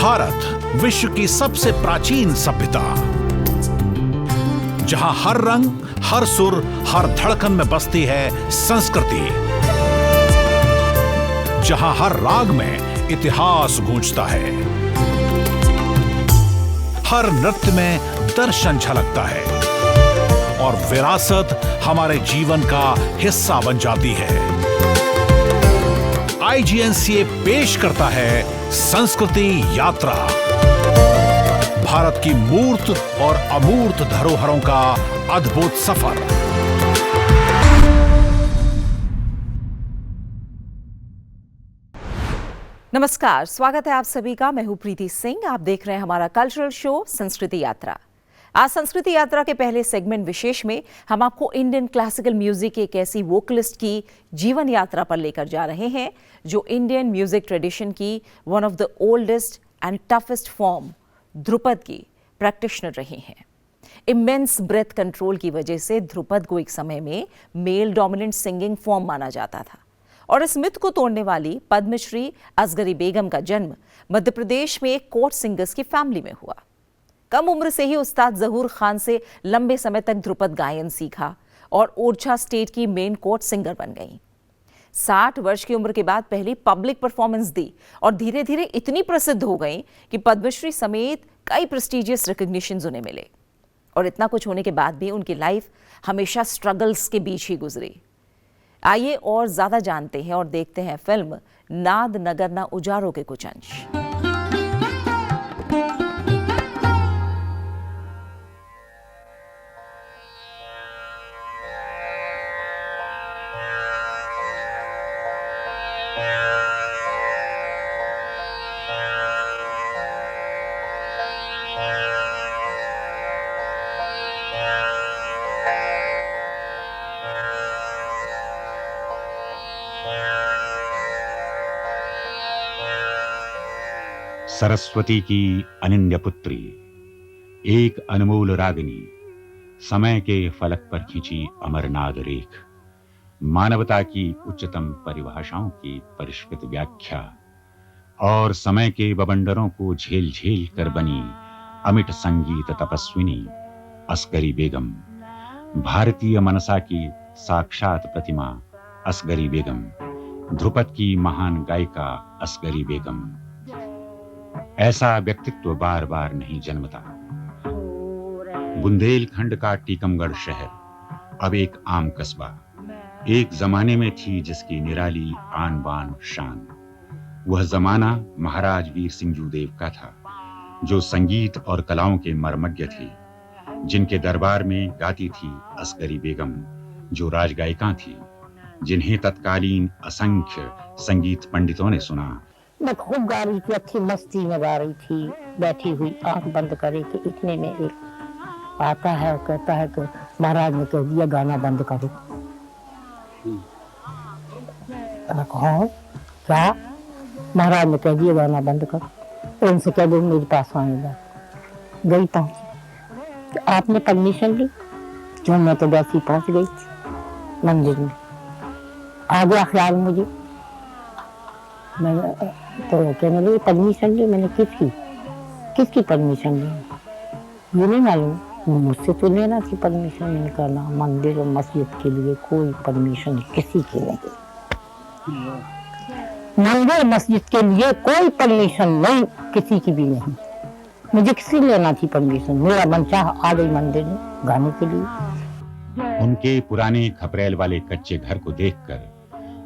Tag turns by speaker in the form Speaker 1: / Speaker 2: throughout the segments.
Speaker 1: भारत विश्व की सबसे प्राचीन सभ्यता, जहां हर रंग, हर सुर, हर धड़कन में बसती है संस्कृति, जहां हर राग में इतिहास गूंजता है, हर नृत्य में दर्शन झलकता है और विरासत हमारे जीवन का हिस्सा बन जाती है। IGNCA पेश करता है संस्कृति यात्रा, भारत की मूर्त और अमूर्त धरोहरों का अद्भुत सफर।
Speaker 2: नमस्कार, स्वागत है आप सभी का। मैं हूं प्रीति सिंह। आप देख रहे हैं हमारा कल्चरल शो संस्कृति यात्रा। आज संस्कृति यात्रा के पहले सेगमेंट विशेष में हम आपको इंडियन क्लासिकल म्यूजिक की एक ऐसी वोकलिस्ट की जीवन यात्रा पर लेकर जा रहे हैं जो इंडियन म्यूजिक ट्रेडिशन की one of the oldest and toughest form Dhrupad की प्रैक्टिशनर रही हैं। इमेंस ब्रेथ कंट्रोल की वजह से ध्रुपद को एक समय में मेल डोमिनेंट सिंगिंग फॉर्म माना जाता था और इस मिथ को तोड़ने वाली पद्मश्री असगरी बेगम का जन्म मध्य प्रदेश में एक कोर्ट सिंगर्स की फैमिली में हुआ। कम उम्र से ही उस्ताद जहूर खान से लंबे समय तक ध्रुपद गायन सीखा और ओरछा स्टेट की मेन कोर्ट सिंगर बन गई। 60 वर्ष की उम्र के बाद पहली पब्लिक परफॉर्मेंस दी और धीरे धीरे इतनी प्रसिद्ध हो गई कि पद्मश्री समेत कई प्रेस्टिजियस रिकॉग्निशंस उन्हें मिले। और इतना कुछ होने के बाद भी उनकी लाइफ हमेशा स्ट्रगल्स के बीच ही गुजरी। आइए और ज्यादा जानते हैं और देखते हैं फिल्म नाद नगर ना उजारों के कुछ अंश।
Speaker 3: सरस्वती की अनिंद्य पुत्री, एक अनमोल रागिनी, समय के फलक पर खींची अमरनाद रेख, मानवता की उच्चतम परिभाषाओं की परिष्कृत व्याख्या और समय के बवंडरों को झेल झेल कर बनी अमिट संगीत तपस्विनी असगरी बेगम, भारतीय मनसा की साक्षात प्रतिमा असगरी बेगम, ध्रुपद की महान गायिका असगरी बेगम। ऐसा व्यक्तित्व बार बार नहीं जन्मता। बुंदेलखंड का टीकमगढ़ शहर अब एक आम कस्बा एक जमाने में थी जिसकी निराली आन बान शान। वह जमाना महाराज वीर सिंह जूदेव का था, जो संगीत और कलाओं के मर्मज्ञ थे, जिनके दरबार में गाती थी असगरी बेगम, जो राजगायिका थी, जिन्हें तत्कालीन असंख्य संगीत पंडितों ने सुना।
Speaker 4: मैं खूब गा रही थी, अच्छी मस्ती में गा रही थी, बैठी हुई आंख बंद करे कि इतने में एक आता है और कहता है कि महाराज ने कह दिया गाना बंद करो। हाँ क्या? महाराज ने कह दिया गाना बंद करो। उनसे कह दो मेरे पास आएगा। गई पहुंची, तो आपने परमिशन ली? जो मैं तो वैसे ही पहुंच गई थी मंदिर में। आ गया ख्याल मुझे, मैंने तो कहने लगी परमिशन ली। मैंने किसकी परमिशन ली? ये नहीं मालूम। मुझसे तो लेना थी परमिशन। मैंने कहा ना, मंदिर और मस्जिद के लिए कोई परमिशन किसी की नहीं। मंदिर मस्जिद के लिए कोई परमिशन नहीं, किसी की भी नहीं। मुझे किसी लेना थी परमिशन? मेरा मन चाह आ गई मंदिर में गाने के लिए।
Speaker 3: उनके पुराने खपरेल वाले कच्चे घर को देखकर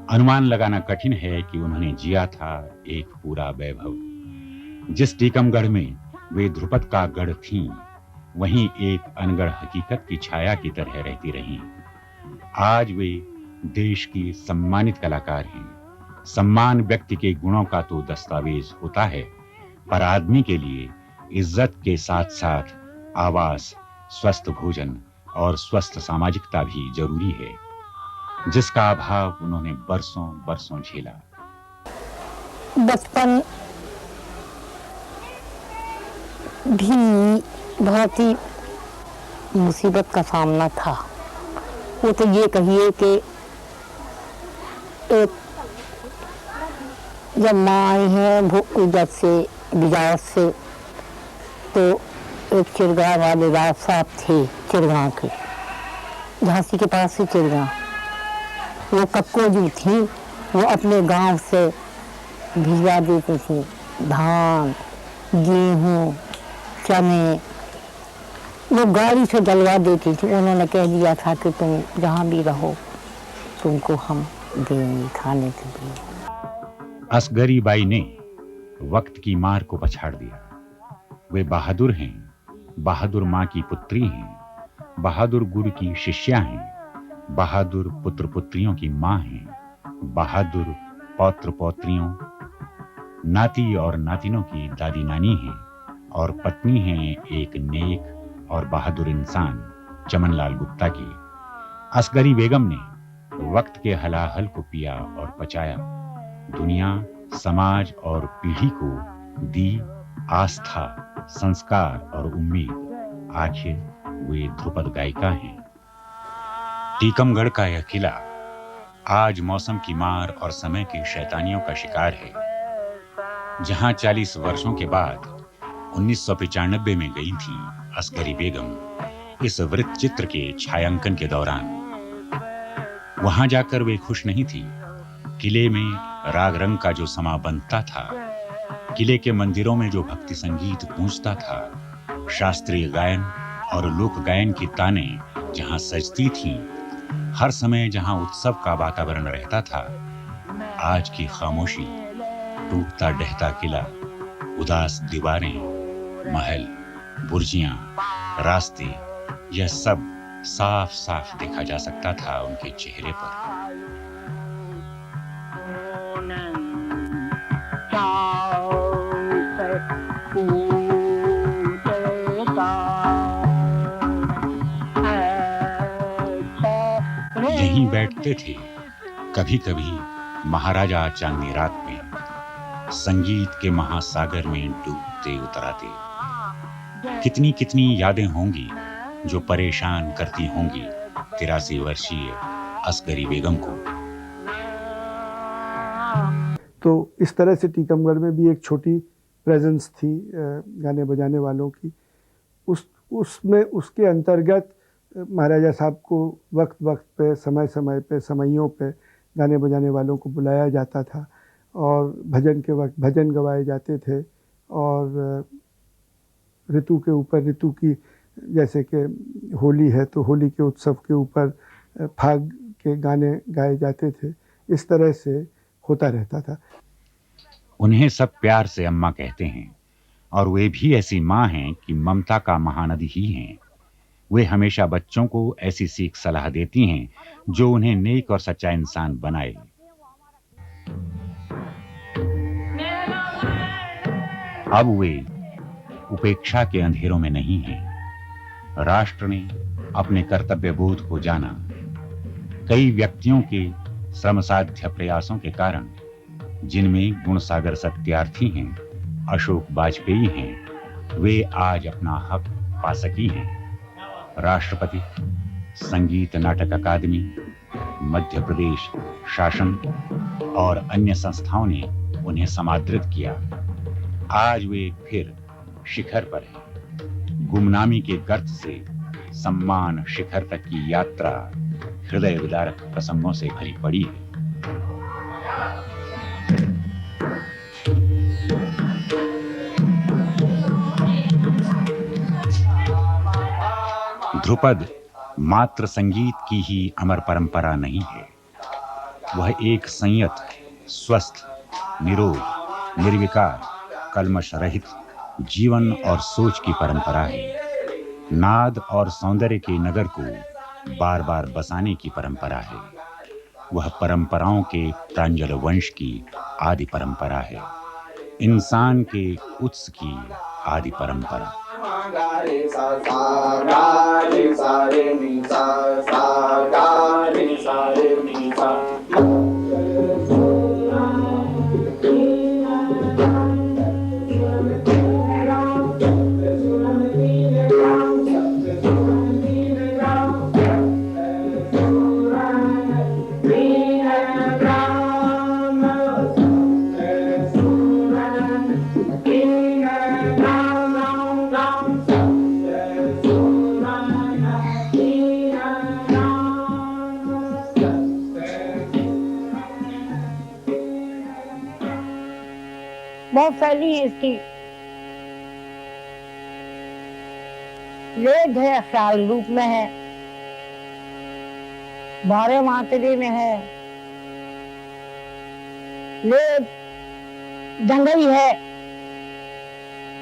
Speaker 3: अनुमान लगाना कठिन है कि उन्होंने जिया था एक पूरा वैभव। जिस टीकमगढ़ में वे ध्रुपद का गढ़ थीं, वहीं एक अनगढ़ हकीकत की छाया की तरह रहती रहीं। आज वे देश की सम्मानित कलाकार हैं। सम्मान व्यक्ति के गुणों का तो दस्तावेज होता है, पर आदमी के लिए इज्जत के साथ साथ आवास, स्वस्थ भोजन और स्वस्थ सामाजिकता भी जरूरी है, जिसका अभाव उन्होंने बरसों बरसों झेला।
Speaker 4: बचपन भी बहुत ही मुसीबत का सामना था। वो तो ये कहिए कि एक जब माँ आई है वो उधर से बिजावत से, तो एक चिरगांव वाले राव साहब थे चिरगांव के, झांसी के पास से चिरगांव। वो कक्को जो थी वो अपने गांव से भिजवा देते थे धान, गेहूँ, चने, वो गाड़ी से डलवा देती थी। उन्होंने कह दिया था कि तुम जहाँ भी रहो तुमको हम देंगे खाने के लिए।
Speaker 3: असगरी बाई ने वक्त की मार को पछाड़ दिया। वे बहादुर हैं, बहादुर माँ की पुत्री हैं, बहादुर गुरु की शिष्या हैं, बहादुर पुत्र पुत्रियों की माँ हैं, बहादुर पौत्र पौत्रियों, नाती और नातिनों की दादी नानी हैं, और पत्नी हैं एक नेक और बहादुर इंसान चमनलाल गुप्ता की। असगरी बेगम ने वक्त के हलाहल को पिया और पचाया, दुनिया, समाज और पीढ़ी को दी आस्था, संस्कार और उम्मीद। आखिर वे ध्रुपद गायिका हैं। टीकमगढ़ का यह किला आज मौसम की मार और समय की शैतानियों का शिकार है। जहां 40 वर्षों के बाद 1995 में गई थी असगरी बेगम इस वृत्त चित्र के छायांकन के दौरान, वहां जाकर वे खुश नहीं थी। किले में राग रंग का जो समा बनता था, किले के मंदिरों में जो भक्ति संगीत गूंजता था, शास्त्रीय गायन और लोक गायन की तानें जहां सजती थीं, हर समय जहां उत्सव का वातावरण रहता था, आज की खामोशी, टूटता डहता किला, उदास दीवारें, महल, बुर्जियां, रास्ते, यह सब साफ साफ देखा जा सकता था उनके चेहरे पर। यहीं बैठते थे कभी कभी महाराजा चांदनी रात में, संगीत के महासागर में डूबते उतराते। कितनी कितनी यादें होंगी जो परेशान करती होंगी 83 वर्षीय असगरी बेगम को।
Speaker 5: तो इस तरह से टीकमगढ़ में भी एक छोटी प्रेजेंस थी गाने बजाने वालों की। उसमें उसके अंतर्गत महाराजा साहब को वक्त वक्त पे, समय समय पे, समयों पे गाने बजाने वालों को बुलाया जाता था और भजन के वक्त भजन गवाए जाते थे। और ऋतु के ऊपर, ऋतु की, जैसे कि होली है तो होली के उत्सव के ऊपर फाग के गाने गाए जाते थे। इस तरह से होता रहता था।
Speaker 3: उन्हें सब प्यार से अम्मा कहते हैं और वे भी ऐसी माँ हैं कि ममता का महानदी ही हैं। वे हमेशा बच्चों को ऐसी सीख सलाह देती हैं जो उन्हें नेक और सच्चा इंसान बनाए। अब वे उपेक्षा के अंधेरों में नहीं हैं। राष्ट्र ने अपने कर्तव्य बोध को जाना। कई व्यक्तियों के श्रमसाध्य प्रयासों के कारण, जिनमें गुणसागर सत्यार्थी हैं, अशोक वाजपेयी हैं, वे आज अपना हक पा सकी हैं। राष्ट्रपति, संगीत नाटक अकादमी, मध्य प्रदेश शासन और अन्य संस्थाओं ने उन्हें समादृत किया। आज वे फिर शिखर पर हैं। गुमनामी के गर्त से सम्मान शिखर तक की यात्रा हृदय विदारक प्रसंगों से भरी पड़ी है। ध्रुपद मात्र संगीत की ही अमर परंपरा नहीं है, वह एक संयत, स्वस्थ, निरोग, निर्विकार, कल्मश रहित जीवन और सोच की परंपरा है। नाद और सौंदर्य के नगर को बार बार बसाने की परंपरा है। वह परंपराओं के प्रांजल वंश की आदि परंपरा है, इंसान के उत्स की आदि परंपरा।
Speaker 4: बहुत शैली है इसकी। वेद है, ख्याल रूप में है, 12 मात्रे में है, वेद जंगई है।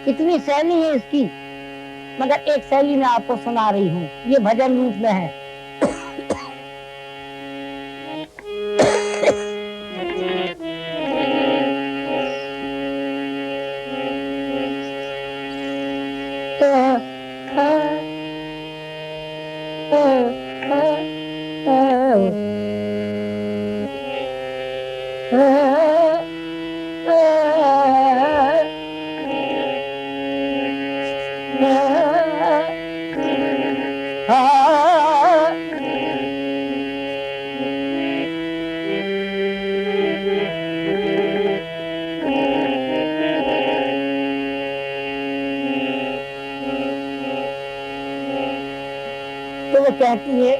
Speaker 4: कितनी शैली है इसकी, मगर एक शैली में आपको सुना रही हूँ, ये भजन रूप में है। तो वो कहती है,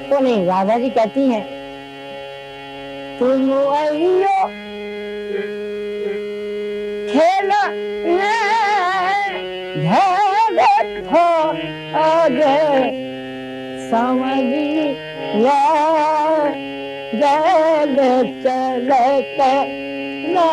Speaker 4: तो नहीं, राधा जी कहती हैं, तुम आइयो खेल आगे समझिया जग चलत ना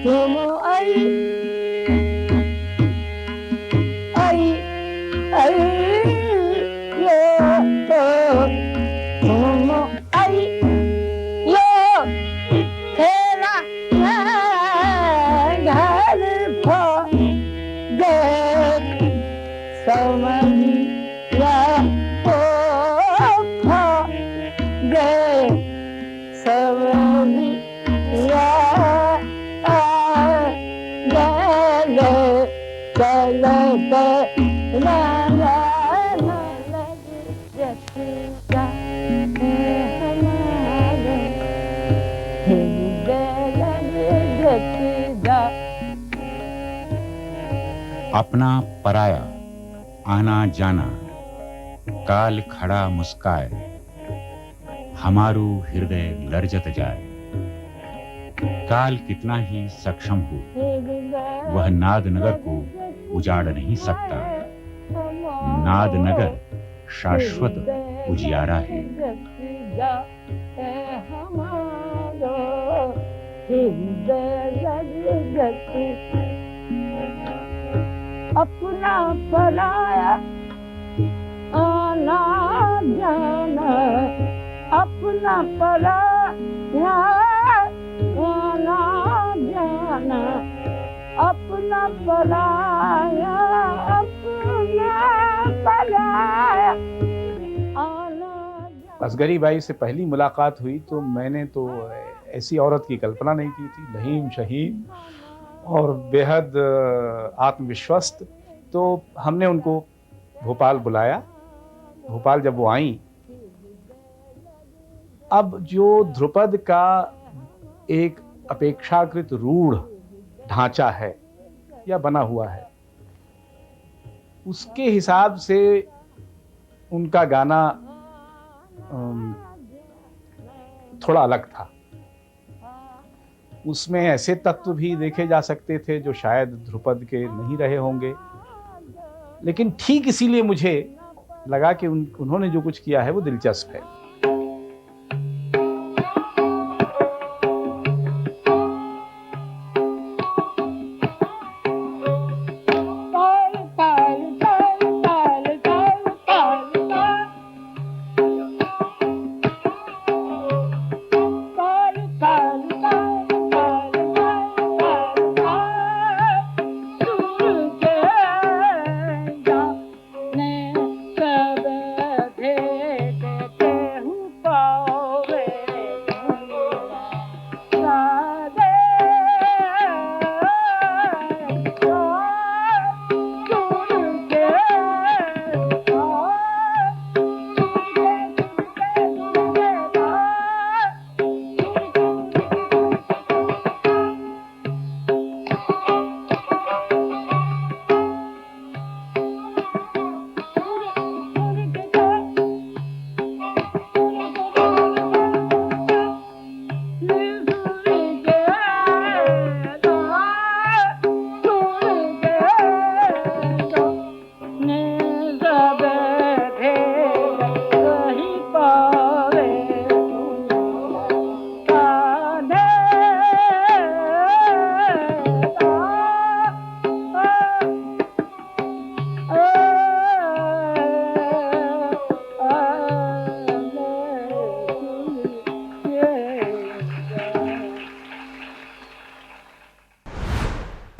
Speaker 4: तुम आई तुम आई यो खेला घर गे समझिया गे समझिया
Speaker 3: अपना पराया आना जाना काल खड़ा मुस्काए हमारू हृदय लर्जत जाए। काल कितना ही सक्षम हो वह नादनगर को उजाड़ नहीं सकता। नादनगर शाश्वत उजियारा है।
Speaker 4: अपना पराया आना जाना, अपना पराया आना जाना, अपना पराया आना।
Speaker 6: असगरी बाई से पहली मुलाकात हुई तो मैंने तो ऐसी औरत की कल्पना नहीं की थी, लहीम शहीम और बेहद आत्मविश्वस्त। तो हमने उनको भोपाल बुलाया। भोपाल जब वो आई, अब जो ध्रुपद का एक अपेक्षाकृत रूढ़ ढांचा है या बना हुआ है, उसके हिसाब से उनका गाना थोड़ा अलग था। उसमें ऐसे तत्व भी देखे जा सकते थे जो शायद ध्रुपद के नहीं रहे होंगे, लेकिन ठीक इसीलिए मुझे लगा कि उन्होंने जो कुछ किया है वो दिलचस्प है।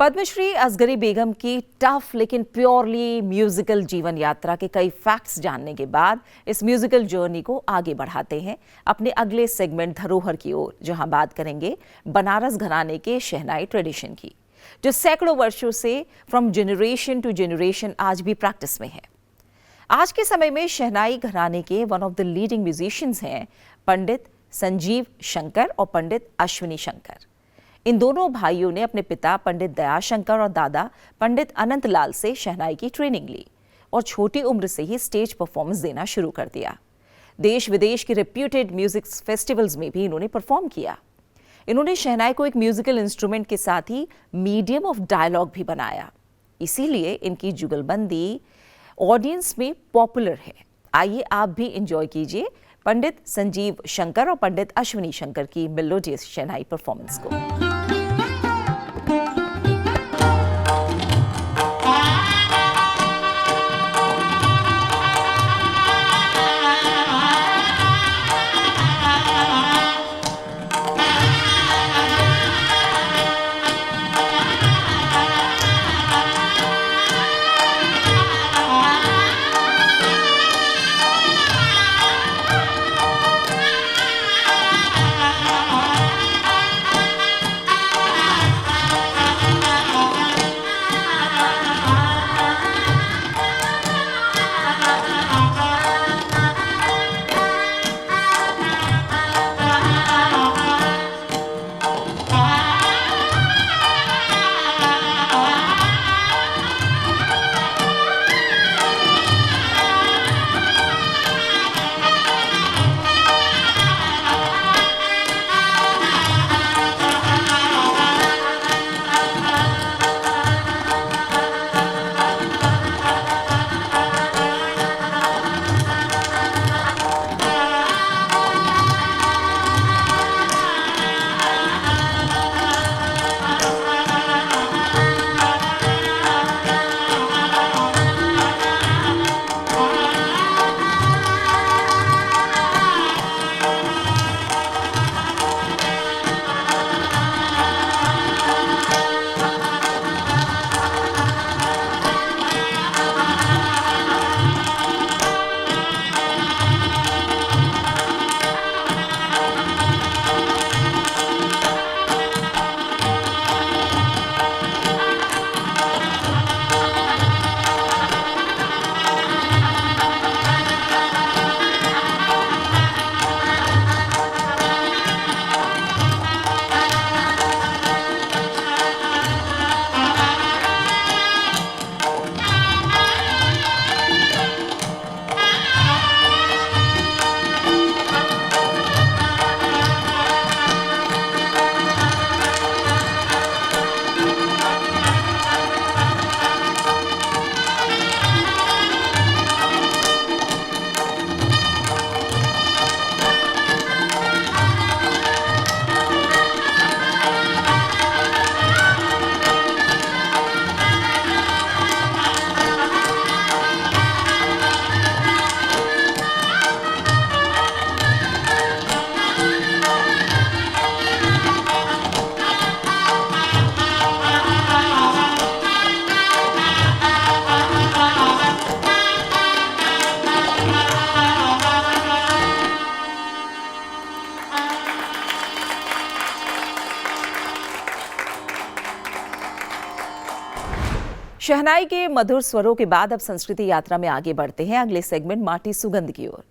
Speaker 2: पद्मश्री असगरी बेगम की टफ लेकिन प्योरली म्यूजिकल जीवन यात्रा के कई फैक्ट्स जानने के बाद इस म्यूजिकल जर्नी को आगे बढ़ाते हैं अपने अगले सेगमेंट धरोहर की ओर, जहां बात करेंगे बनारस घराने के शहनाई ट्रेडिशन की, जो सैकड़ों वर्षों से फ्रॉम जनरेशन टू जनरेशन आज भी प्रैक्टिस में है। आज के समय में शहनाई घराने के one of the leading musicians हैं पंडित संजीव शंकर और पंडित अश्विनी शंकर। इन दोनों भाइयों ने अपने पिता पंडित दयाशंकर और दादा पंडित अनंत लाल से शहनाई की ट्रेनिंग ली और छोटी उम्र से ही स्टेज परफॉर्मेंस देना शुरू कर दिया। देश विदेश के रेप्यूटेड म्यूजिक फेस्टिवल्स में भी इन्होंने परफॉर्म किया। इन्होंने शहनाई को एक म्यूजिकल इंस्ट्रूमेंट के साथ ही मीडियम ऑफ डायलॉग भी बनाया, इसीलिए इनकी जुगलबंदी ऑडियंस में पॉपुलर है। आइए आप भी एंजॉय कीजिए पंडित संजीव शंकर और पंडित अश्विनी शंकर की मेलोडियस शहनाई परफॉर्मेंस को। शहनाई के मधुर स्वरों के बाद अब संस्कृति यात्रा में आगे बढ़ते हैं अगले सेगमेंट माटी सुगंध की ओर।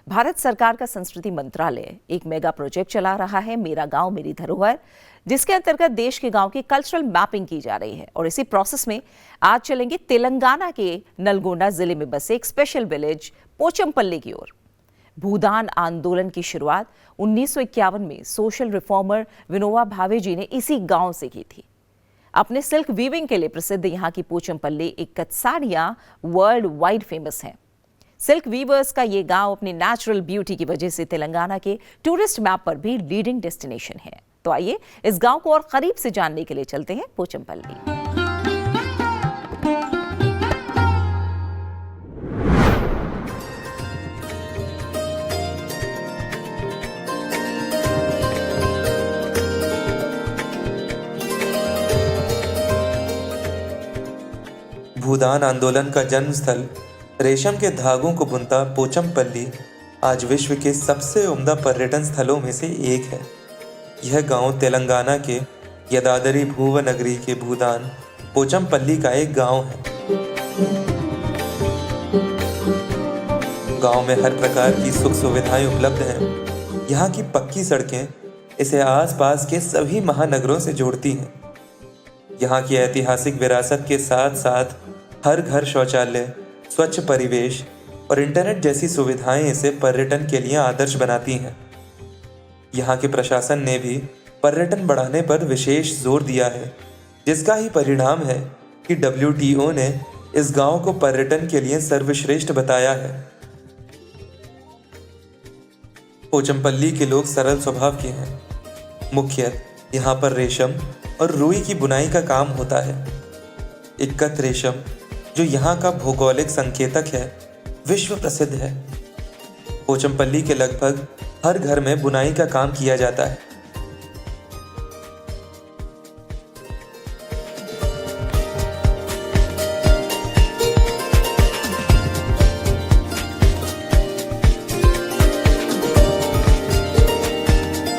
Speaker 2: भारत सरकार का संस्कृति मंत्रालय एक मेगा प्रोजेक्ट चला रहा है, मेरा गांव मेरी धरोहर, जिसके अंतर्गत देश के गांव की कल्चरल मैपिंग की जा रही है। और इसी प्रोसेस में आज चलेंगे तेलंगाना के नलगोंडा जिले में बसे एक स्पेशल विलेज पोचमपल्ली की ओर। भूदान आंदोलन की शुरुआत 1951 में सोशल रिफॉर्मर विनोबा भावे जी ने इसी गांव से की थी। अपने सिल्क वीविंग के लिए प्रसिद्ध यहाँ की पोचमपल्ली एक कत्सारियां वर्ल्ड वाइड फेमस है। सिल्क वीवर्स का ये गांव अपनी नेचुरल ब्यूटी की वजह से तेलंगाना के टूरिस्ट मैप पर भी लीडिंग डेस्टिनेशन है। तो आइए इस गांव को और करीब से जानने के लिए चलते हैं पोचमपल्ली।
Speaker 7: भूदान आंदोलन का जन्मस्थल रेशम के धागों को बुनता पोचमपल्ली आज विश्व के सबसे उम्दा पर्यटन स्थलों में से एक है। यह गांव तेलंगाना के यदादरी भुवनगरी के भूदान पोचमपल्ली का एक गांव है। गांव में हर प्रकार की सुख सुविधाएं उपलब्ध हैं। यहाँ की पक्की सड़कें इसे आसपास के सभी महानगरों से जोड़ती हैं। यहाँ की ऐतिहासिक विरासत के साथ साथ हर घर शौचालय, स्वच्छ परिवेश और इंटरनेट जैसी सुविधाएं इसे पर्यटन के लिए आदर्श बनाती हैं। यहाँ के प्रशासन ने भी पर्यटन बढ़ाने पर विशेष जोर दिया है, जिसका ही परिणाम है कि WTO ने इस गांव को पर्यटन के लिए सर्वश्रेष्ठ बताया है। पोचमपल्ली के लोग सरल स्वभाव के हैं। मुख्यतः यहाँ पर रेशम और रुई की बुनाई का काम होता है। इक्कत रेशम, जो यहाँ का भौगोलिक संकेतक है, विश्व प्रसिद्ध है। पोचमपल्ली के लगभग हर घर में बुनाई का काम किया जाता है।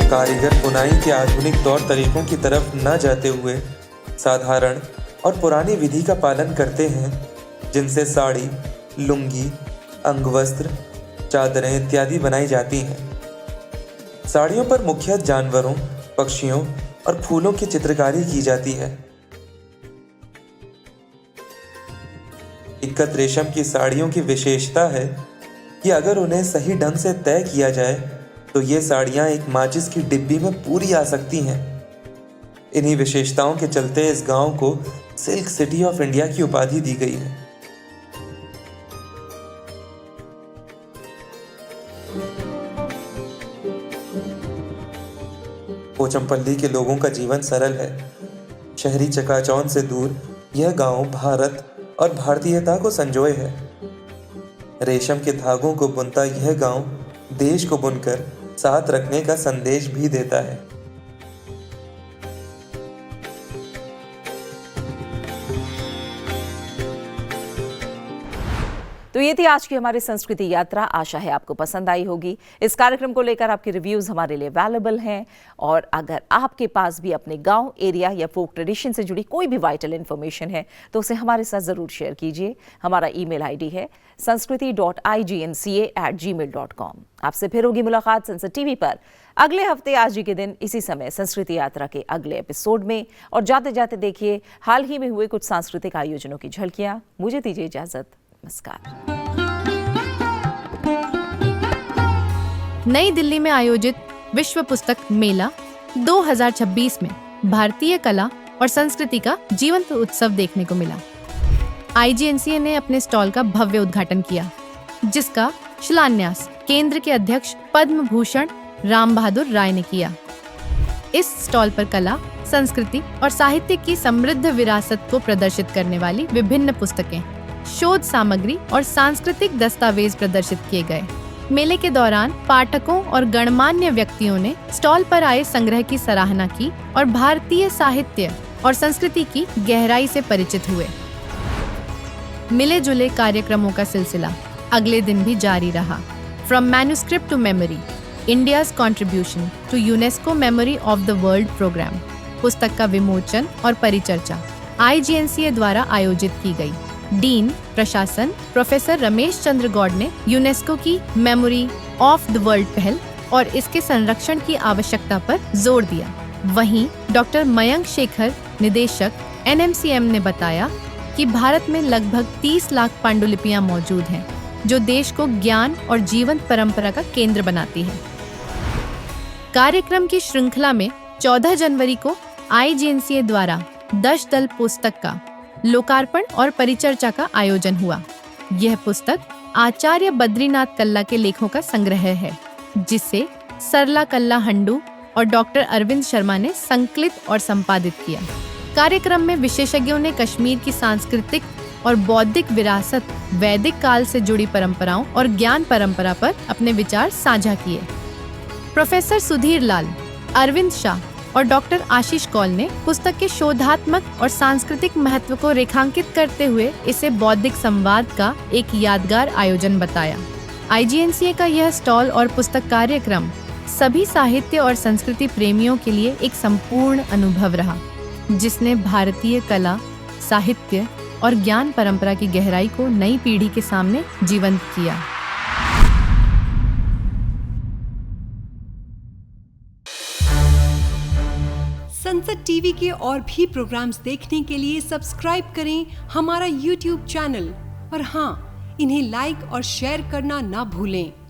Speaker 7: कारीगर बुनाई के आधुनिक तौर तरीकों की तरफ न जाते हुए साधारण और पुरानी विधि का पालन करते हैं, जिनसे साड़ी, लुंगी, अंगवस्त्र, चादरें इत्यादि बनाई जाती हैं। साड़ियों पर मुख्यतः जानवरों, पक्षियों और फूलों की चित्रकारी की जाती है। इक्कत रेशम की साड़ियों की विशेषता है कि अगर उन्हें सही ढंग से तय किया जाए तो ये साड़ियाँ एक माचिस की डिब्बी में पूरी आ सकती हैं। इन्हीं विशेषताओं के चलते इस गांव को सिल्क सिटी ऑफ इंडिया की उपाधि दी गई है। पोचमपल्ली के लोगों का जीवन सरल है। शहरी चकाचौंध से दूर यह गांव भारत और भारतीयता को संजोए है। रेशम के धागों को बुनता यह गांव देश को बुनकर साथ रखने का संदेश भी देता है।
Speaker 2: तो ये थी आज की हमारी संस्कृति यात्रा। आशा है आपको पसंद आई होगी। इस कार्यक्रम को लेकर आपके रिव्यूज हमारे लिए अवेलेबल हैं, और अगर आपके पास भी अपने गांव, एरिया या फोक ट्रेडिशन से जुड़ी कोई भी वाइटल इन्फॉर्मेशन है तो उसे हमारे साथ ज़रूर शेयर कीजिए। हमारा ईमेल आईडी है sanskriti.ignca@gmail.com। आपसे फिर होगी मुलाकात संसद टीवी पर अगले हफ्ते आज ही के दिन इसी समय संस्कृति यात्रा के अगले एपिसोड में। और जाते जाते देखिए हाल ही में हुए कुछ सांस्कृतिक आयोजनों की झलकियां। मुझे दीजिए इजाजत। नमस्कार।
Speaker 8: नई दिल्ली में आयोजित विश्व पुस्तक मेला 2026 में भारतीय कला और संस्कृति का जीवंत उत्सव देखने को मिला। IGNCA ने अपने स्टॉल का भव्य उद्घाटन किया, जिसका शिलान्यास केंद्र के अध्यक्ष पद्म भूषण राम बहादुर राय ने किया। इस स्टॉल पर कला, संस्कृति और साहित्य की समृद्ध विरासत को प्रदर्शित करने वाली विभिन्न पुस्तकें, शोध सामग्री और सांस्कृतिक दस्तावेज प्रदर्शित किए गए। मेले के दौरान पाठकों और गणमान्य व्यक्तियों ने स्टॉल पर आए संग्रह की सराहना की और भारतीय साहित्य और संस्कृति की गहराई से परिचित हुए। मिले जुले कार्यक्रमों का सिलसिला अगले दिन भी जारी रहा। From manuscript to memory, India's contribution to UNESCO memory of the world programme, पुस्तक का विमोचन और परिचर्चा IGNCA द्वारा आयोजित की गई। डीन प्रशासन प्रोफेसर रमेश चंद्र गौड़ ने यूनेस्को की मेमोरी ऑफ द वर्ल्ड पहल और इसके संरक्षण की आवश्यकता पर जोर दिया। वहीं डॉक्टर मयंक शेखर, निदेशक NMCM ने बताया कि भारत में लगभग 30 लाख पांडुलिपियां मौजूद हैं, जो देश को ज्ञान और जीवंत परंपरा का केंद्र बनाती है। कार्यक्रम की श्रृंखला में 14 जनवरी को IGNCA द्वारा 10 दल पुस्तक का लोकार्पण और परिचर्चा का आयोजन हुआ। यह पुस्तक आचार्य बद्रीनाथ कल्ला के लेखों का संग्रह है, जिसे सरला कल्ला हंडू और डॉक्टर अरविंद शर्मा ने संकलित और संपादित किया। कार्यक्रम में विशेषज्ञों ने कश्मीर की सांस्कृतिक और बौद्धिक विरासत, वैदिक काल से जुड़ी परंपराओं और ज्ञान परंपरा पर अपने विचार साझा किए। प्रोफेसर सुधीर लाल, अरविंद शाह और डॉक्टर आशीष कौल ने पुस्तक के शोधात्मक और सांस्कृतिक महत्व को रेखांकित करते हुए इसे बौद्धिक संवाद का एक यादगार आयोजन बताया। IGNCA का यह स्टॉल और पुस्तक कार्यक्रम सभी साहित्य और संस्कृति प्रेमियों के लिए एक संपूर्ण अनुभव रहा, जिसने भारतीय कला, साहित्य और ज्ञान परंपरा की गहराई को नई पीढ़ी के सामने जीवंत किया।
Speaker 9: संसद टीवी के और भी प्रोग्राम्स देखने के लिए सब्सक्राइब करें हमारा YouTube चैनल और हाँ, इन्हें लाइक और शेयर करना ना भूलें।